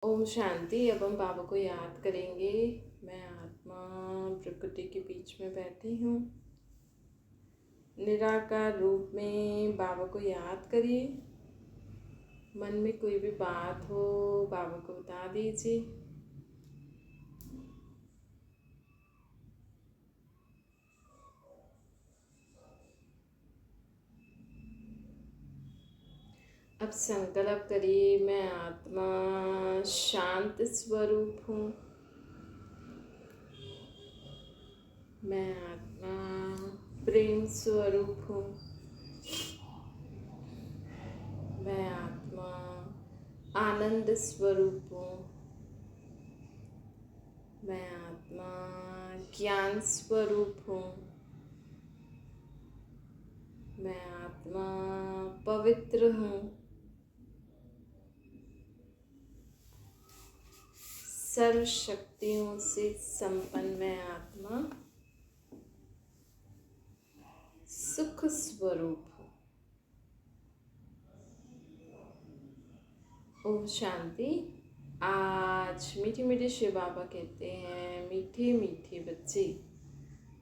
ओम शांति। अब हम बाबा को याद करेंगे। मैं आत्मा प्रकृति के बीच में बैठी हूँ। निराकार रूप में बाबा को याद करिए। मन में कोई भी बात हो बाबा को बता दीजिए। अब संकल्प करिए, मैं आत्मा शांत स्वरूप हूँ। मैं आत्मा प्रेम स्वरूप हूँ। मैं आत्मा आनंद स्वरूप हूँ। मैं आत्मा ज्ञान स्वरूप हूँ। मैं आत्मा पवित्र हूँ। सर्व शक्तियों से संपन्न मैं आत्मा सुख स्वरूप हूँ। ओम शांति। आज मीठी मीठी शिव बाबा कहते हैं, मीठे मीठे बच्चे,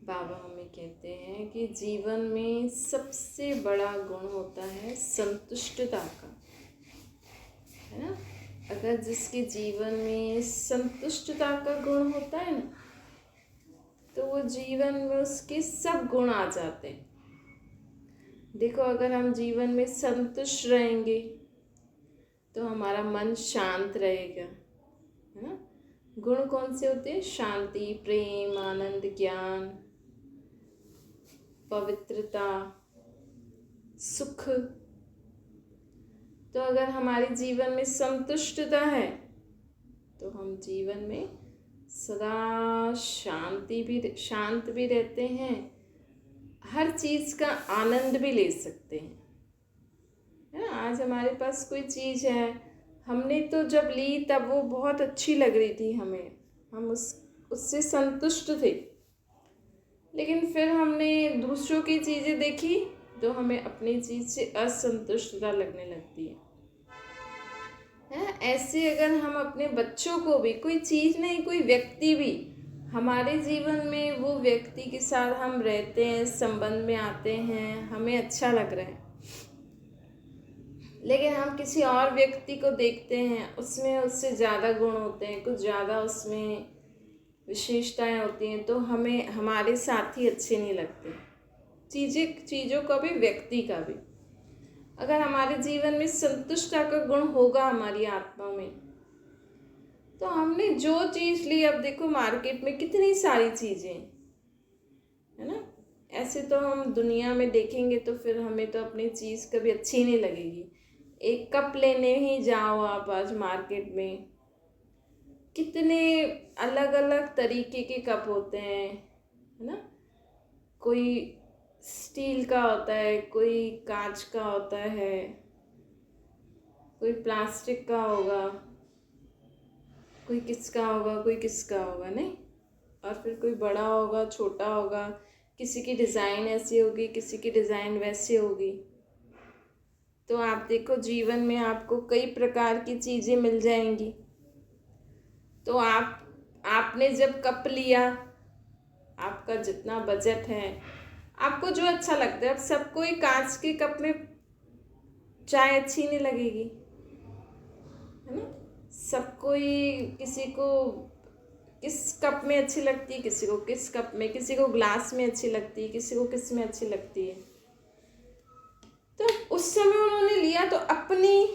बाबा हमें कहते हैं कि जीवन में सबसे बड़ा गुण होता है संतुष्टता का, है ना। अगर जिसके जीवन में संतुष्टता का गुण होता है ना, तो वो जीवन में उसके सब गुण आ जाते हैं। देखो, अगर हम जीवन में संतुष्ट रहेंगे तो हमारा मन शांत रहेगा, है ना। गुण कौन से होते हैं? शांति, प्रेम, आनंद, ज्ञान, पवित्रता, सुख। तो अगर हमारे जीवन में संतुष्टता है तो हम जीवन में सदा शांत भी रहते हैं, हर चीज़ का आनंद भी ले सकते हैं, है ना। आज हमारे पास कोई चीज़ है, हमने तो जब ली तब वो बहुत अच्छी लग रही थी हमें, हम उससे संतुष्ट थे। लेकिन फिर हमने दूसरों की चीज़ें देखी तो हमें अपनी चीज़ से असंतुष्टता लगने लगती है। ऐसे अगर हम अपने बच्चों को भी, कोई चीज़ नहीं कोई व्यक्ति भी, हमारे जीवन में वो व्यक्ति के साथ हम रहते हैं, संबंध में आते हैं, हमें अच्छा लग रहा है, लेकिन हम किसी और व्यक्ति को देखते हैं, उसमें उससे ज़्यादा गुण होते हैं, कुछ ज़्यादा उसमें विशेषताएं होती हैं, तो हमें हमारे साथी अच्छे नहीं लगते। चीज़ों का भी, व्यक्ति का भी। अगर हमारे जीवन में संतुष्टता का गुण होगा हमारी आत्मा में, तो हमने जो चीज़ ली, अब देखो मार्केट में कितनी सारी चीज़ें, है ना। ऐसे तो हम दुनिया में देखेंगे तो फिर हमें तो अपनी चीज़ कभी अच्छी नहीं लगेगी। एक कप लेने ही जाओ आप आज मार्केट में, कितने अलग अलग तरीके के कप होते हैं, है ना। कोई स्टील का होता है, कोई कांच का होता है, कोई प्लास्टिक का होगा, कोई किसका होगा, कोई किसका होगा, नहीं। और फिर कोई बड़ा होगा, छोटा होगा, किसी की डिज़ाइन ऐसी होगी, किसी की डिज़ाइन वैसी होगी। तो आप देखो, जीवन में आपको कई प्रकार की चीज़ें मिल जाएंगी। तो आपने जब कप लिया, आपका जितना बजट है, आपको जो अच्छा लगता है, अब सबको ही कांच के कप में चाय अच्छी नहीं लगेगी, है ना। सबको ही, किसी को किस कप में अच्छी लगती है, किसी को किस कप में, किसी को ग्लास में अच्छी लगती है, किसी को किस में अच्छी लगती है। तो उस समय उन्होंने लिया तो अपनी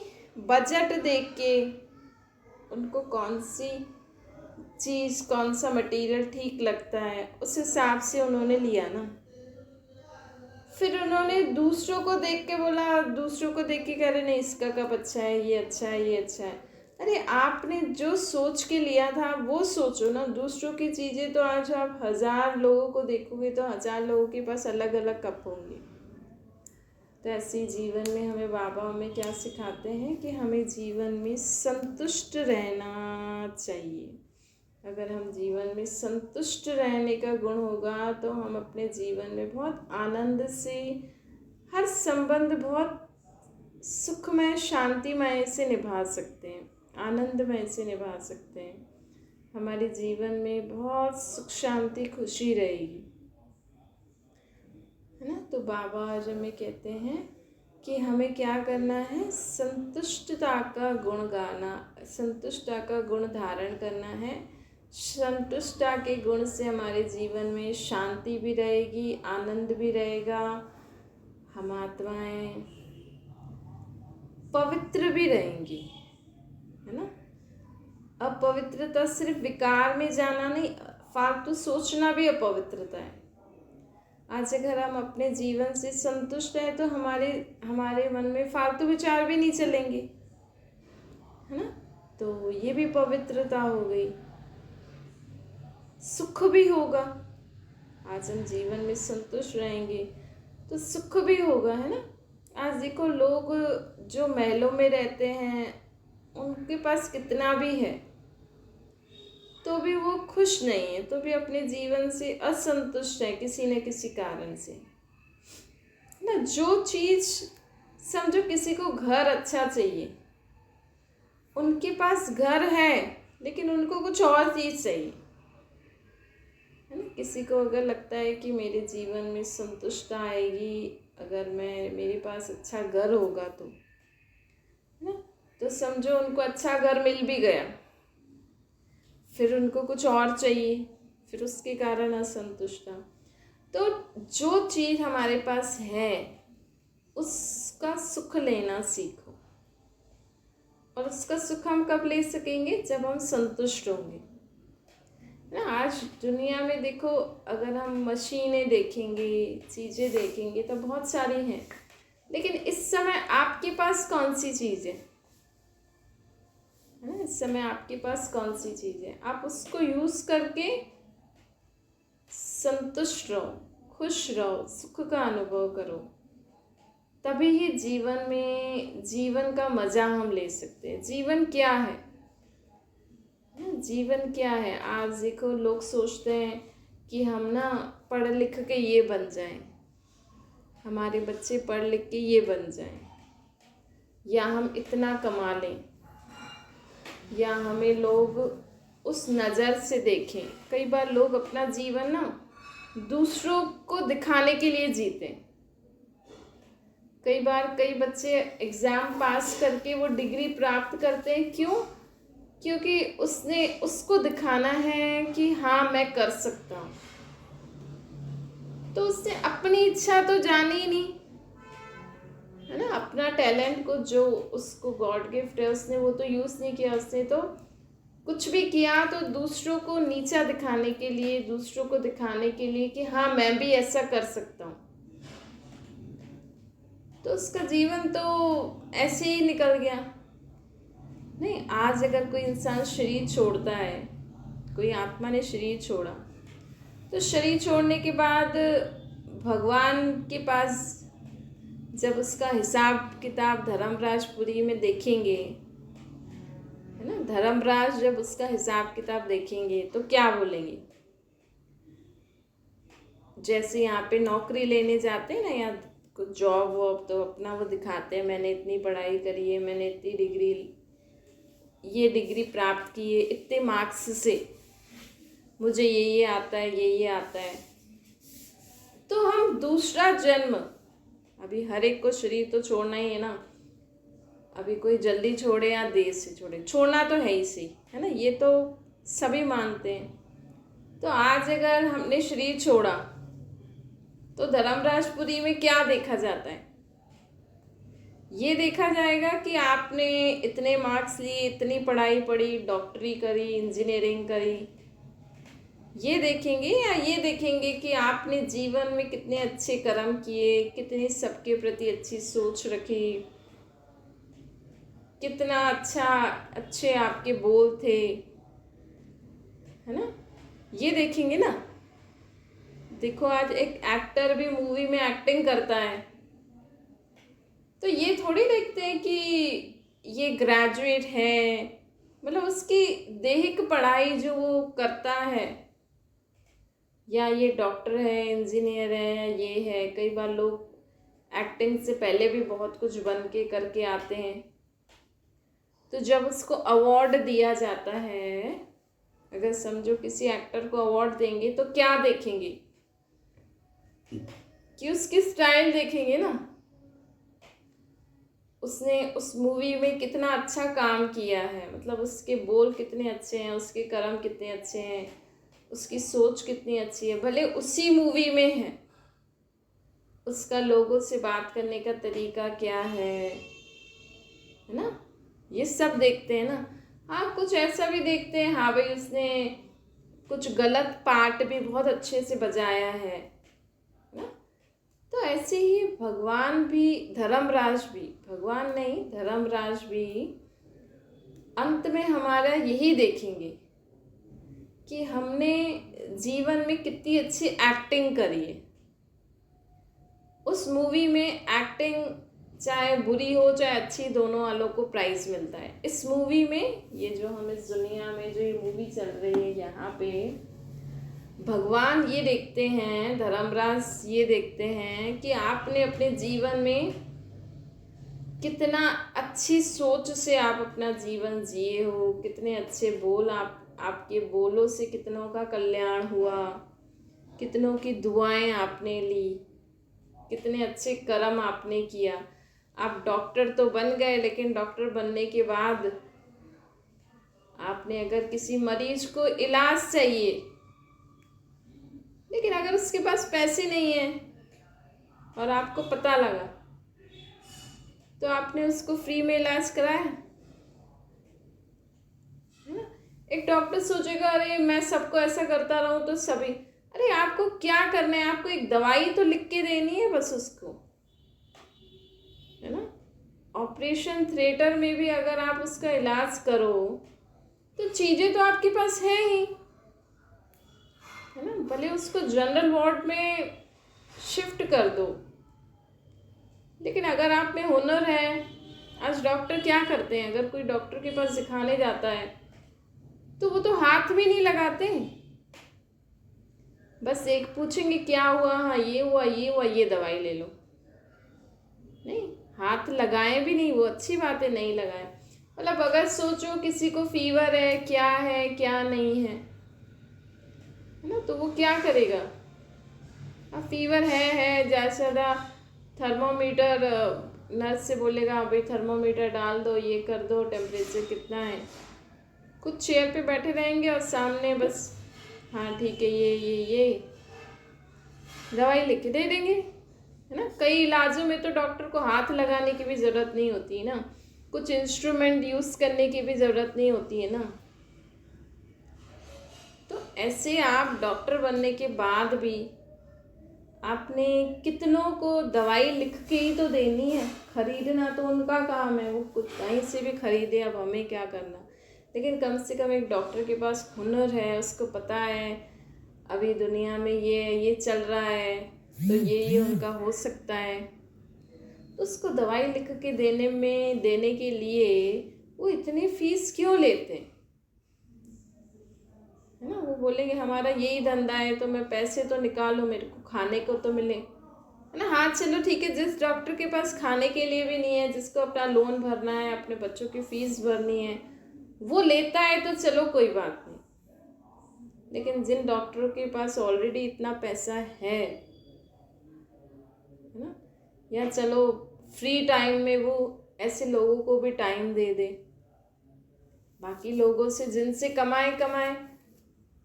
बजट देख के उनको कौन सी चीज़, कौन सा मटेरियल ठीक लगता है, उस हिसाब से उन्होंने लिया ना। फिर उन्होंने दूसरों को देख के बोला, दूसरों को देख के कह रहे नहीं इसका कप अच्छा है, ये अच्छा है, ये अच्छा है। अरे आपने जो सोच के लिया था वो सोचो ना। दूसरों की चीज़ें तो आज आप 1000 लोगों को देखोगे तो 1000 लोगों के पास अलग अलग कप होंगे। तो ऐसे जीवन में हमें बाबा हमें क्या सिखाते हैं कि हमें जीवन में संतुष्ट रहना चाहिए। अगर हम जीवन में संतुष्ट रहने का गुण होगा तो हम अपने जीवन में बहुत आनंद से हर संबंध बहुत सुखमय, शांतिमय से निभा सकते हैं। आनंदमय से निभा सकते हैं। हमारे जीवन में बहुत सुख शांति खुशी रहेगी, है ना। तो बाबा आज हमें कहते हैं कि हमें क्या करना है, संतुष्टता का गुण गाना, संतुष्टता का गुण धारण करना है। संतुष्टता के गुण से हमारे जीवन में शांति भी रहेगी, आनंद भी रहेगा, हम आत्माएं पवित्र भी रहेंगी, है ना। अपवित्रता सिर्फ विकार में जाना नहीं, फालतू सोचना भी अपवित्रता है। आज अगर हम अपने जीवन से संतुष्ट हैं तो हमारे मन में फालतू विचार भी नहीं चलेंगे, है ना। तो ये भी पवित्रता हो गई, सुख भी होगा। आज हम जीवन में संतुष्ट रहेंगे तो सुख भी होगा, है ना। आज देखो, लोग जो महलों में रहते हैं उनके पास कितना भी है तो भी वो खुश नहीं है, तो भी अपने जीवन से असंतुष्ट है किसी न किसी कारण से, ना। जो चीज़, समझो किसी को घर अच्छा चाहिए, उनके पास घर है लेकिन उनको कुछ और चीज़ चाहिए, है ना। किसी को अगर लगता है कि मेरे जीवन में संतुष्टता आएगी अगर मेरे पास अच्छा घर होगा तो, है ना। तो समझो उनको अच्छा घर मिल भी गया, फिर उनको कुछ और चाहिए, फिर उसके कारण असंतुष्टता। तो जो चीज़ हमारे पास है उसका सुख लेना सीखो, और उसका सुख हम कब ले सकेंगे, जब हम संतुष्ट होंगे, ना। आज दुनिया में देखो, अगर हम मशीनें देखेंगे, चीज़ें देखेंगे तो बहुत सारी हैं, लेकिन इस समय आपके पास कौन सी चीज़ है ना। इस समय आपके पास कौन सी चीज़ है, आप उसको यूज़ करके संतुष्ट रहो, खुश रहो, सुख का अनुभव करो, तभी ही जीवन का मज़ा हम ले सकते हैं। जीवन क्या है, जीवन क्या है। आज देखो, लोग सोचते हैं कि हम ना पढ़ लिख के ये बन जाएं, हमारे बच्चे पढ़ लिख के ये बन जाएं, या हम इतना कमा लें, या हमें लोग उस नज़र से देखें। कई बार लोग अपना जीवन ना दूसरों को दिखाने के लिए जीते। कई बार कई बच्चे एग्ज़ाम पास करके वो डिग्री प्राप्त करते हैं, क्यों? क्योंकि उसको दिखाना है कि हाँ मैं कर सकता हूँ। तो उसने अपनी इच्छा तो जानी ही नहीं, है ना। अपना टैलेंट को, जो उसको गॉड गिफ्ट है, उसने वो तो यूज़ नहीं किया। उसने तो कुछ भी किया तो दूसरों को नीचा दिखाने के लिए, दूसरों को दिखाने के लिए कि हाँ मैं भी ऐसा कर सकता हूँ। तो उसका जीवन तो ऐसे ही निकल गया। नहीं, आज अगर कोई इंसान शरीर छोड़ता है, कोई आत्मा ने शरीर छोड़ा, तो शरीर छोड़ने के बाद भगवान के पास जब उसका हिसाब किताब धर्मराजपुरी में देखेंगे, है ना, धर्मराज जब उसका हिसाब किताब देखेंगे तो क्या बोलेंगे। जैसे यहाँ पे नौकरी लेने जाते हैं ना, या कुछ जॉब वॉब, तो अपना वो दिखाते हैं, मैंने इतनी पढ़ाई करी है, मैंने इतनी ये डिग्री प्राप्त की है, इतने मार्क्स से मुझे ये आता है, ये आता है। तो हम दूसरा जन्म, अभी हर एक को शरीर तो छोड़ना ही है ना। अभी कोई जल्दी छोड़े या देर से छोड़े, छोड़ना तो है ही सही, है ना, ये तो सभी मानते हैं। तो आज अगर हमने शरीर छोड़ा तो धर्मराजपुरी में क्या देखा जाता है, ये देखा जाएगा कि आपने इतने मार्क्स लिए, इतनी पढ़ाई पढ़ी, डॉक्टरी करी, इंजीनियरिंग करी, ये देखेंगे। या ये देखेंगे कि आपने जीवन में कितने अच्छे कर्म किए, कितनी सबके प्रति अच्छी सोच रखी, कितना अच्छे आपके बोल थे, है ना, ये देखेंगे ना। देखो, आज एक एक्टर भी मूवी में एक्टिंग करता है तो ये थोड़ी देखते हैं कि ये ग्रेजुएट है, मतलब उसकी दैहिक पढ़ाई जो वो करता है, या ये डॉक्टर है, इंजीनियर है, ये है। कई बार लोग एक्टिंग से पहले भी बहुत कुछ बन के करके आते हैं। तो जब उसको अवार्ड दिया जाता है, अगर समझो किसी एक्टर को अवार्ड देंगे तो क्या देखेंगे कि उसकी स्टाइल देखेंगे ना, उसने उस मूवी में कितना अच्छा काम किया है, मतलब उसके बोल कितने अच्छे हैं, उसके कर्म कितने अच्छे हैं, उसकी सोच कितनी अच्छी है, भले उसी मूवी में है, उसका लोगों से बात करने का तरीका क्या है ना, ये सब देखते हैं ना। हाँ, कुछ ऐसा भी देखते हैं, हाँ भाई उसने कुछ गलत पार्ट भी बहुत अच्छे से बजाया है ना। तो ऐसे ही भगवान भी, धर्मराज भी, भगवान नहीं धर्मराज भी अंत में हमारा यही देखेंगे कि हमने जीवन में कितनी अच्छी एक्टिंग करी है। उस मूवी में एक्टिंग चाहे बुरी हो चाहे अच्छी, दोनों वालों को प्राइज मिलता है। इस मूवी में, ये जो हम इस दुनिया में जो ये मूवी चल रही है, यहाँ पे भगवान ये देखते हैं, धर्मराज ये देखते हैं कि आपने अपने जीवन में कितना अच्छी सोच से आप अपना जीवन जिए हो, कितने अच्छे बोल, आपके बोलों से कितनों का कल्याण हुआ, कितनों की दुआएं आपने ली, कितने अच्छे कर्म आपने किया। आप डॉक्टर तो बन गए, लेकिन डॉक्टर बनने के बाद आपने अगर किसी मरीज को इलाज चाहिए, लेकिन अगर उसके पास पैसे नहीं है और आपको पता लगा, तो आपने उसको फ्री में इलाज कराया है ना। एक डॉक्टर सोचेगा अरे मैं सबको ऐसा करता रहूं तो सभी, अरे आपको क्या करना है, आपको एक दवाई तो लिख के देनी है बस उसको, है ना। ऑपरेशन थिएटर में भी अगर आप उसका इलाज करो तो चीज़ें तो आपके पास है ही, है ना। भले उसको जनरल वार्ड में शिफ्ट कर दो, लेकिन अगर आप में हुनर है, आज डॉक्टर क्या करते हैं, अगर कोई डॉक्टर के पास दिखाने जाता है तो वो तो हाथ भी नहीं लगाते, बस एक पूछेंगे क्या हुआ, हाँ ये हुआ ये हुआ, ये दवाई ले लो, नहीं हाथ लगाए भी नहीं, वो अच्छी बात है नहीं लगाए। मतलब अगर सोचो किसी को फीवर है क्या नहीं है ना, तो वो क्या करेगा, अब फीवर है जैसा थर्मोमीटर, नर्स से बोलेगा हाँ भाई थर्मोमीटर डाल दो, ये कर दो, टेम्परेचर कितना है, कुछ चेयर पे बैठे रहेंगे और सामने बस हाँ ठीक है ये दवाई लिख के दे देंगे, है ना। कई इलाजों में तो डॉक्टर को हाथ लगाने की भी ज़रूरत नहीं होती है ना, कुछ इंस्ट्रूमेंट यूज़ करने की भी ज़रूरत नहीं होती है ना। तो ऐसे आप डॉक्टर बनने के बाद भी आपने कितनों को दवाई लिख के ही तो देनी है, खरीदना तो उनका काम है, वो कुछ कहीं से भी खरीदे, अब हमें क्या करना। लेकिन कम से कम एक डॉक्टर के पास हुनर है, उसको पता है अभी दुनिया में ये चल रहा है, तो ये उनका हो सकता है, तो उसको दवाई लिख के देने के लिए वो इतनी फीस क्यों लेते हैं, है ना। वो बोलेंगे हमारा यही धंधा है, तो मैं पैसे तो निकालूं, मेरे को खाने को तो मिले, है ना। हाँ चलो ठीक है, जिस डॉक्टर के पास खाने के लिए भी नहीं है, जिसको अपना लोन भरना है, अपने बच्चों की फीस भरनी है, वो लेता है तो चलो कोई बात नहीं, लेकिन जिन डॉक्टरों के पास ऑलरेडी इतना पैसा है ना, या चलो फ्री टाइम में वो ऐसे लोगों को भी टाइम दे दे, बाकी लोगों से जिनसे कमाए,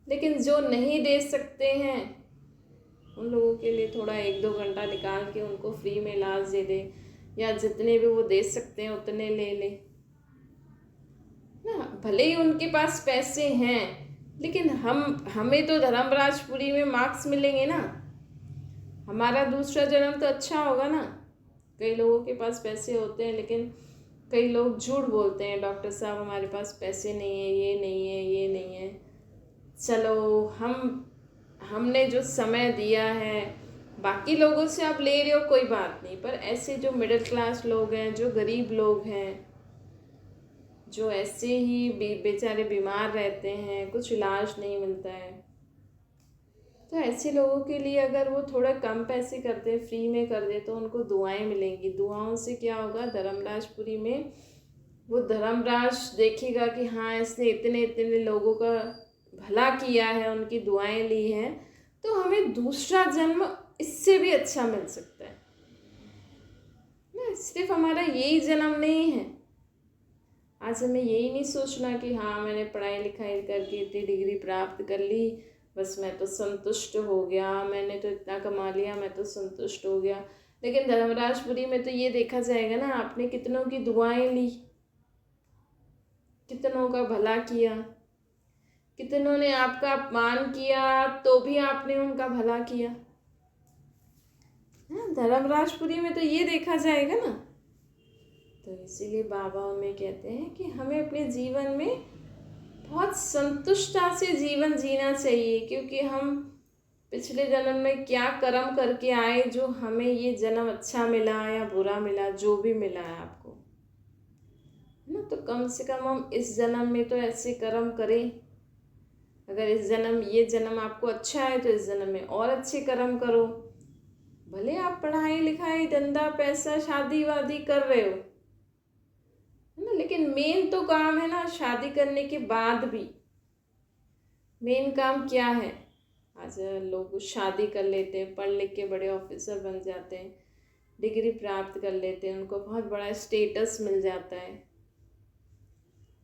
लेकिन जो नहीं दे सकते हैं उन लोगों के लिए थोड़ा 1-2 घंटा निकाल के उनको फ्री में इलाज दे दे, या जितने भी वो दे सकते हैं उतने ले ले ना। भले ही उनके पास पैसे हैं, लेकिन हमें तो धर्मराजपुरी में मार्क्स मिलेंगे ना, हमारा दूसरा जन्म तो अच्छा होगा ना। कई लोगों के पास पैसे होते हैं, लेकिन कई लोग झूठ बोलते हैं, डॉक्टर साहब हमारे पास पैसे नहीं है, ये नहीं है। चलो हमने जो समय दिया है, बाकी लोगों से आप ले रहे हो कोई बात नहीं, पर ऐसे जो मिडिल क्लास लोग हैं, जो गरीब लोग हैं, जो ऐसे ही बेचारे बीमार रहते हैं, कुछ इलाज नहीं मिलता है, तो ऐसे लोगों के लिए अगर वो थोड़ा कम पैसे करते, फ्री में कर दे, तो उनको दुआएं मिलेंगी। दुआओं से क्या होगा, धर्मराजपुरी में वो धर्मराज देखेगा कि हाँ इसने इतने इतने लोगों का भला किया है, उनकी दुआएं ली हैं, तो हमें दूसरा जन्म इससे भी अच्छा मिल सकता है ना। सिर्फ हमारा यही जन्म नहीं है। आज हमें यही नहीं सोचना कि हाँ मैंने पढ़ाई लिखाई करके इतनी डिग्री प्राप्त कर ली, बस मैं तो संतुष्ट हो गया, मैंने तो इतना कमा लिया, मैं तो संतुष्ट हो गया। लेकिन धर्मराजपुरी में तो ये देखा जाएगा ना, आपने कितनों की दुआएं ली, कितनों का भला किया, कितनों ने आपका अपमान किया तो भी आपने उनका भला किया। हाँ, धर्मराजपुरी में तो ये देखा जाएगा ना। तो इसीलिए बाबा हमें कहते हैं कि हमें अपने जीवन में बहुत संतुष्टता से जीवन जीना चाहिए, क्योंकि हम पिछले जन्म में क्या कर्म करके आए जो हमें ये जन्म अच्छा मिला या बुरा मिला, जो भी मिला है आपको, है ना। तो कम से कम हम इस जन्म में तो ऐसे कर्म करें। अगर इस जन्म ये जन्म आपको अच्छा है तो इस जन्म में और अच्छे कर्म करो। भले आप पढ़ाई लिखाई धंधा पैसा शादी वादी कर रहे हो, है ना, लेकिन मेन तो काम है ना शादी करने के बाद भी। मेन काम क्या है? आज लोग शादी कर लेते हैं, पढ़ लिख के बड़े ऑफिसर बन जाते हैं, डिग्री प्राप्त कर लेते हैं, उनको बहुत बड़ा स्टेटस मिल जाता है,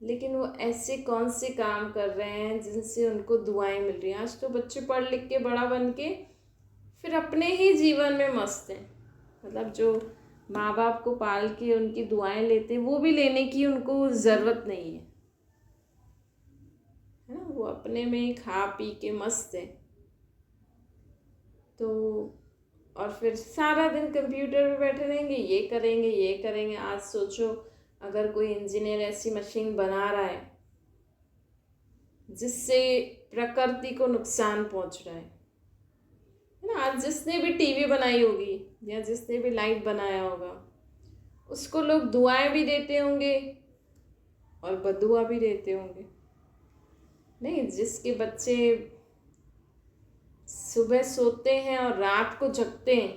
लेकिन वो ऐसे कौन से काम कर रहे हैं जिनसे उनको दुआएं मिल रही हैं? आज तो बच्चे पढ़ लिख के बड़ा बन के फिर अपने ही जीवन में मस्त हैं। मतलब जो माँ बाप को पाल के उनकी दुआएं लेते हैं, वो भी लेने की उनको ज़रूरत नहीं है, है ना। वो अपने में ही खा पी के मस्त है। तो और फिर सारा दिन कंप्यूटर पे बैठे रहेंगे, ये करेंगे ये करेंगे। आज सोचो अगर कोई इंजीनियर ऐसी मशीन बना रहा है जिससे प्रकृति को नुकसान पहुंच रहा है ना। आज जिसने भी टीवी बनाई होगी या जिसने भी लाइट बनाया होगा, उसको लोग दुआएं भी देते होंगे और बदुआ भी देते होंगे। नहीं, जिसके बच्चे सुबह सोते हैं और रात को जगते हैं,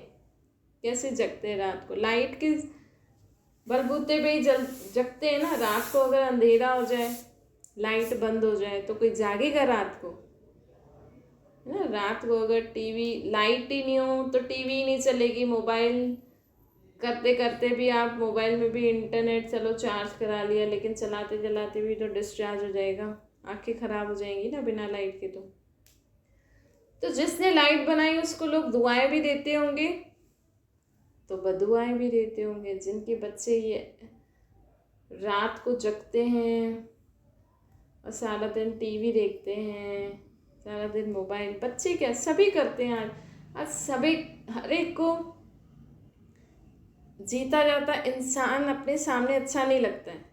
कैसे जगते हैं? रात को लाइट के बलबूते पे ही जगते हैं ना। रात को अगर अंधेरा हो जाए, लाइट बंद हो जाए, तो कोई जागेगा रात को? है ना। रात को अगर टीवी लाइट ही नहीं हो तो टीवी ही नहीं चलेगी। मोबाइल करते करते भी आप मोबाइल में भी इंटरनेट चलो चार्ज करा लिया, लेकिन चलाते चलाते भी तो डिस्चार्ज हो जाएगा, आंखें खराब हो जाएंगी ना बिना लाइट के। तो जिसने लाइट बनाई उसको लोग दुआएं भी देते होंगे तो बदुआएं भी देते होंगे। जिनके बच्चे ये रात को जगते हैं और सारा दिन टीवी देखते हैं, सारा दिन मोबाइल, बच्चे क्या सभी करते हैं। आज सभी, हर एक को जीता जाता इंसान अपने सामने अच्छा नहीं लगता है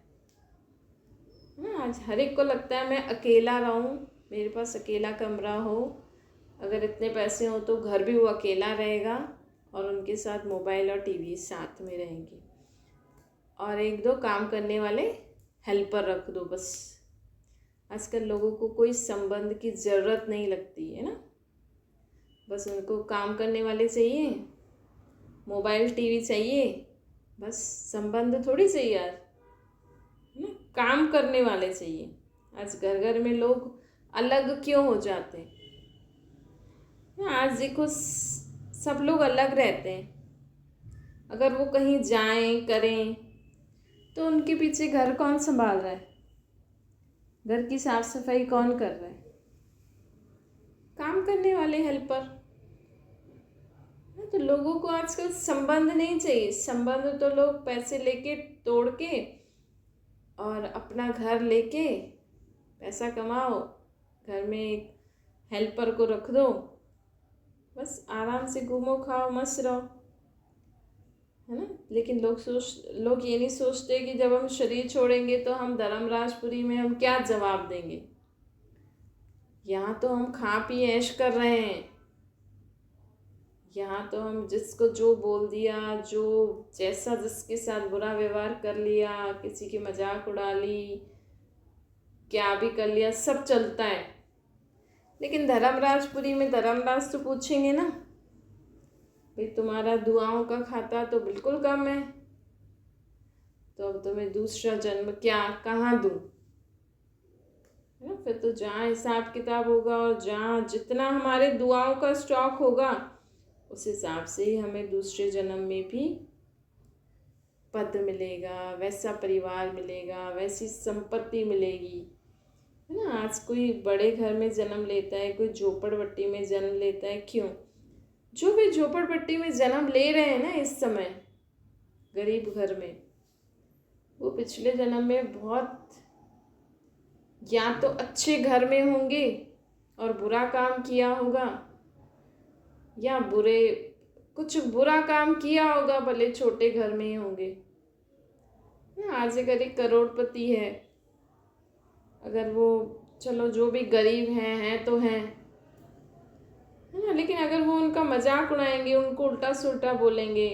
ना। आज हर एक को लगता है मैं अकेला रहूं, मेरे पास अकेला कमरा हो, अगर इतने पैसे हो तो घर भी वो अकेला रहेगा और उनके साथ मोबाइल और टीवी साथ में रहेंगी, और एक दो काम करने वाले हेल्पर रख दो बस। आजकल लोगों को कोई संबंध की ज़रूरत नहीं लगती है ना। बस उनको काम करने वाले चाहिए, मोबाइल टीवी चाहिए, बस। संबंध थोड़ी चाहिए यार, है ना, काम करने वाले चाहिए। आज घर घर में लोग अलग क्यों हो जाते हैं? आज देखो सब लोग अलग रहते हैं। अगर वो कहीं जाएं करें तो उनके पीछे घर कौन संभाल रहा है? घर की साफ सफाई कौन कर रहा है? काम करने वाले हेल्पर। तो लोगों को आजकल संबंध नहीं चाहिए। संबंध तो लोग पैसे लेके तोड़ के और अपना घर लेके पैसा कमाओ, घर में एक हेल्पर को रख दो, बस आराम से घूमो खाओ मस्त रहो, है ना। लेकिन लोग ये नहीं सोचते कि जब हम शरीर छोड़ेंगे तो हम धर्मराजपुरी में हम क्या जवाब देंगे। यहाँ तो हम खा पी ऐश कर रहे हैं, यहाँ तो हम जिसको जो बोल दिया, जो जैसा जिसके साथ बुरा व्यवहार कर लिया, किसी की मजाक उड़ा ली, क्या भी कर लिया, सब चलता है। लेकिन धर्मराजपुरी में धर्मराज तो पूछेंगे ना, भाई तुम्हारा दुआओं का खाता तो बिल्कुल कम है, तो अब तुम्हें दूसरा जन्म क्या कहाँ दूँ, है ना। फिर तो जहाँ हिसाब किताब होगा और जहाँ जितना हमारे दुआओं का स्टॉक होगा उस हिसाब से ही हमें दूसरे जन्म में भी पद मिलेगा, वैसा परिवार मिलेगा, वैसी संपत्ति मिलेगी, है ना। आज कोई बड़े घर में जन्म लेता है, कोई झोपड़पट्टी में जन्म लेता है, क्यों? जो भी झोपड़पट्टी में जन्म ले रहे हैं ना इस समय गरीब घर में, वो पिछले जन्म में बहुत या तो अच्छे घर में होंगे और बुरा काम किया होगा, या कुछ बुरा काम किया होगा, भले छोटे घर में ही होंगे। आज अगर एक करोड़पति है, अगर वो चलो जो भी गरीब हैं तो हैं, है ना, लेकिन अगर वो उनका मजाक उड़ाएंगे, उनको उल्टा सुल्टा बोलेंगे,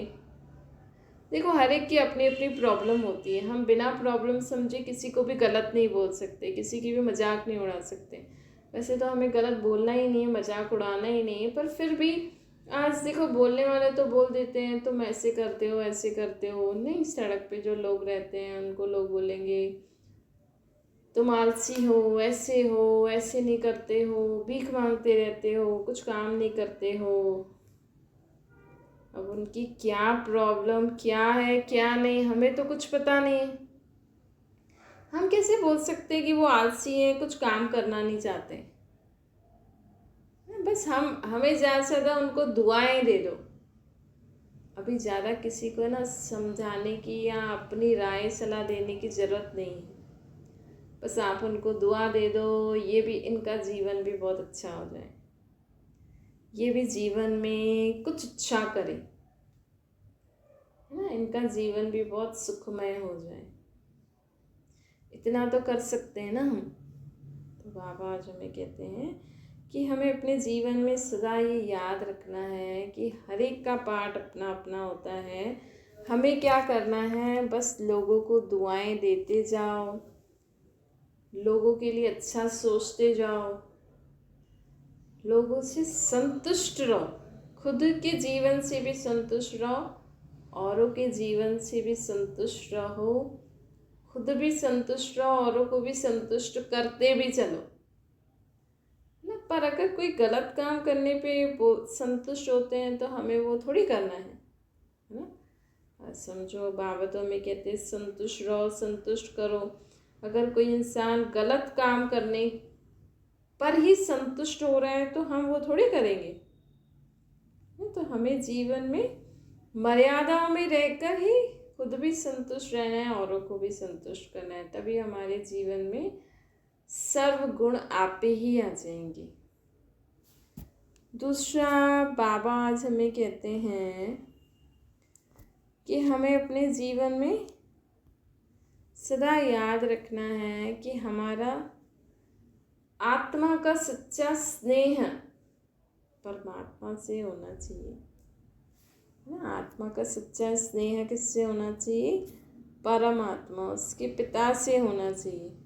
देखो हर एक की अपनी अपनी प्रॉब्लम होती है। हम बिना प्रॉब्लम समझे किसी को भी गलत नहीं बोल सकते, किसी की भी मजाक नहीं उड़ा सकते। वैसे तो हमें गलत बोलना ही नहीं है, मजाक उड़ाना ही नहीं है, पर फिर भी आज देखो बोलने वाले तो बोल देते हैं तुम ऐसे करते हो ऐसे करते हो। नहीं, सड़क पे जो लोग रहते हैं उनको लोग बोलेंगे तुम आलसी हो, ऐसे नहीं करते हो, भीख मांगते रहते हो, कुछ काम नहीं करते हो। अब उनकी क्या प्रॉब्लम क्या है क्या नहीं, हमें तो कुछ पता नहीं है। हम कैसे बोल सकते हैं कि वो आलसी हैं, कुछ काम करना नहीं चाहते। बस हमें ज़्यादा से ज़्यादा उनको दुआएं दे दो। अभी ज़्यादा किसी को ना समझाने की या अपनी राय सलाह देने की ज़रूरत नहीं है। बस आप उनको दुआ दे दो, ये भी इनका जीवन भी बहुत अच्छा हो जाए, ये भी जीवन में कुछ अच्छा करे, है ना, इनका जीवन भी बहुत सुखमय हो जाए। इतना तो कर सकते हैं ना हम। तो बाबा आज हमें कहते हैं कि हमें अपने जीवन में सदा ये याद रखना है कि हर एक का पार्ट अपना अपना होता है। हमें क्या करना है, बस लोगों को दुआएं देते जाओ, लोगों के लिए अच्छा सोचते जाओ, लोगों से संतुष्ट रहो, खुद के जीवन से भी संतुष्ट रहो, औरों के जीवन से भी संतुष्ट रहो, खुद भी संतुष्ट रहो, औरों को भी संतुष्ट करते भी चलो ना। पर अगर कोई गलत काम करने पे वो संतुष्ट होते हैं तो हमें वो थोड़ी करना है ना। समझो बाबा तो हमें कहते हैं संतुष्ट रहो, संतुष्ट करो। अगर कोई इंसान गलत काम करने पर ही संतुष्ट हो रहा है तो हम वो थोड़ी करेंगे। तो हमें जीवन में मर्यादाओं में रहकर ही खुद भी संतुष्ट रहना है, औरों को भी संतुष्ट करना है, तभी हमारे जीवन में सर्व गुण आपे ही आ जाएंगे। दूसरा बाबा आज हमें कहते हैं कि हमें अपने जीवन में सदा याद रखना है कि हमारा आत्मा का सच्चा स्नेह परमात्मा से होना चाहिए ना। आत्मा का सच्चा स्नेह किससे होना चाहिए? परमात्मा, उसके पिता से होना चाहिए।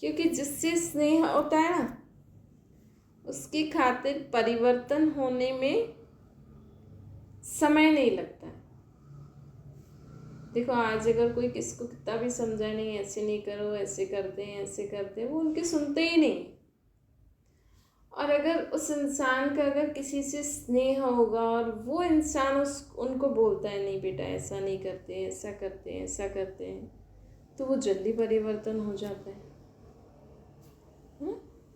क्योंकि जिससे स्नेह होता है ना, उसकी खातिर परिवर्तन होने में समय नहीं लगता है। देखो आज अगर कोई किसको कितना भी समझाए, नहीं ऐसे नहीं करो, ऐसे करते हैं ऐसे करते हैं, वो उनके सुनते ही नहीं। और अगर उस इंसान का अगर किसी से स्नेह होगा और वो इंसान उनको बोलता है नहीं बेटा ऐसा नहीं करते, ऐसा करते हैं ऐसा करते हैं, तो वो जल्दी परिवर्तन हो जाता है।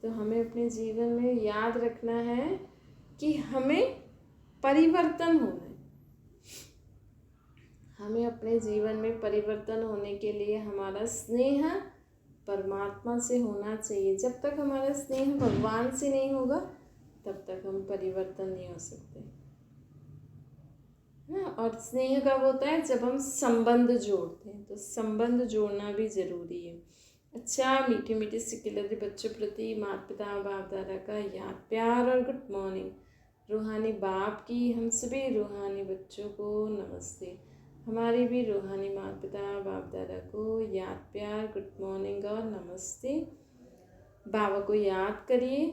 तो हमें अपने जीवन में याद रखना है कि हमें परिवर्तन होना है। हमें अपने जीवन में परिवर्तन होने के लिए हमारा स्नेह परमात्मा से होना चाहिए। जब तक हमारा स्नेह भगवान से नहीं होगा तब तक हम परिवर्तन नहीं हो सकते ना। और स्नेह कब होता है? जब हम संबंध जोड़ते हैं। तो संबंध जोड़ना भी ज़रूरी है। अच्छा, मीठे मीठे सिकिलते बच्चों प्रति माता पिता बाप दादा का याद प्यार और गुड मॉर्निंग। रूहानी बाप की हम सभी रूहानी बच्चों को नमस्ते। हमारे भी रूहानी माता पिता बाप दादा को याद प्यार गुड मॉर्निंग और नमस्ते। बाबा को याद करिए।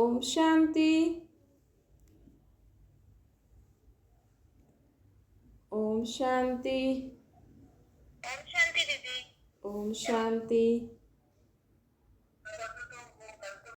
ओम शांति। ओम शांति। ओम शांति दीदी। ओम शांति।